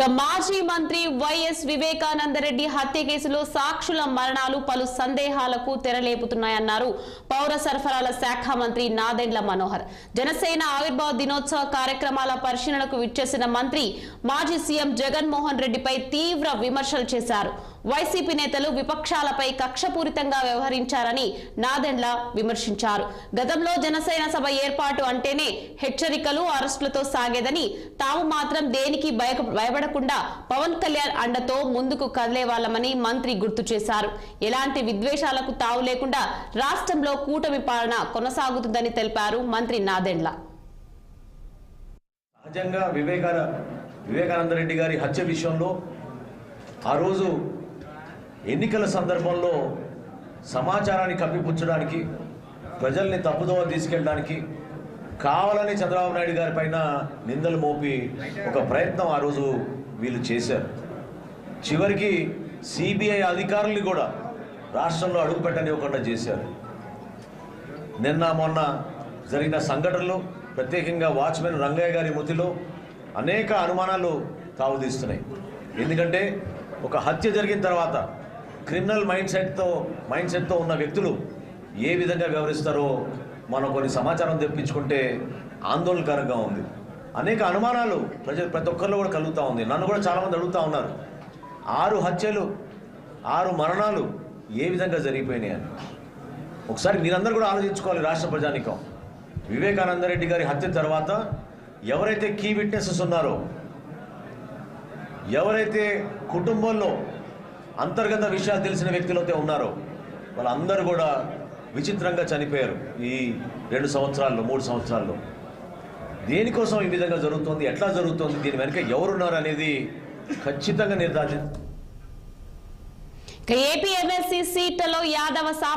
మాజీ మంత్రి వైఎస్ వివేకానందరెడ్డి హత్య కేసులో సాక్షుల మరణాలు పలు సందేహాలకు తెరలేపుతున్నాయన్నారు పౌర సరఫరాల శాఖ మంత్రి నాదెండ్ల మనోహర్. జనసేన ఆవిర్భావ దినోత్సవ కార్యక్రమాల పరిశీలనకు విచ్చేసిన మంత్రి మాజీ సీఎం జగన్మోహన్ రెడ్డిపై తీవ్ర విమర్శలు చేశారు. వైసీపీ నేతలు విపక్షాలపై కక్షపూరితంగా వ్యవహరించారని నాదెండ్ల విమర్శించారు. గతంలో జనసేన సభ ఏర్పాటు అంటేనే హెచ్చరికలు, అరెస్టులతో సాగేదని, తాము మాత్రం దేనికి భయపడకుండా పవన్ కళ్యాణ్ అండతో ముందుకు కదిలేవాళ్లమని మంత్రి గుర్తు చేశారు. ఎలాంటి విద్వేషాలకు తావు లేకుండా రాష్ట్రంలో కూటమి పాలన కొనసాగుతుందని తెలిపారు మంత్రి నాదెండ్ల. సహజంగా వివేకానందరెడ్డి గారి హత్య విషయంలో ఆ రోజు ఎన్నికల సందర్భంలో సమాచారాన్ని కప్పిపుచ్చడానికి, ప్రజల్ని తప్పుదోవ తీసుకెళ్ళడానికి కావాలని చంద్రబాబు నాయుడు గారి పైన నిందలు మోపి ఒక ప్రయత్నం ఆ రోజు వీళ్ళు చేశారు. చివరికి సిబిఐ అధికారుల్ని కూడా రాష్ట్రంలో అడుగు పెట్టనివ్వకుండా చేశారు. నిన్న మొన్న జరిగిన సంఘటనలు, ప్రత్యేకంగా వాచ్మెన్ రంగయ్య గారి మృతిలో అనేక అనుమానాలు తావుతీస్తున్నాయి. ఎందుకంటే ఒక హత్య జరిగిన తర్వాత క్రిమినల్ మైండ్ సెట్తో ఉన్న వ్యక్తులు ఏ విధంగా వ్యవహరిస్తారో మనం కొన్ని సమాచారం తెప్పించుకుంటే ఆందోళనకరంగా ఉంది. అనేక అనుమానాలు ప్రతి ఒక్కరిలో కూడా కలుగుతూ ఉంది. నన్ను కూడా చాలామంది అడుగుతూ ఉన్నారు, 6 హత్యలు 6 మరణాలు ఏ విధంగా జరిగిపోయినాయి అని. ఒకసారి మీరందరూ కూడా ఆలోచించుకోవాలి. రాష్ట్ర ప్రజానీకం, వివేకానందరెడ్డి గారి హత్య తర్వాత ఎవరైతే కీ విట్నెసెస్ ఉన్నారో, ఎవరైతే కుటుంబంలో అంతర్గత విషయాలు తెలిసిన వ్యక్తులైతే ఉన్నారో వాళ్ళందరూ కూడా విచిత్రంగా చనిపోయారు. ఈ 2 సంవత్సరాల్లో 3 సంవత్సరాల్లో దేనికోసం ఈ విధంగా జరుగుతుంది, ఎట్లా జరుగుతుంది, దీని వెనుక ఎవరున్నారు అనేది ఖచ్చితంగా నిర్ధారణ. ఏపీ ఎమ్మెల్సీ సీట్లలో యాదవ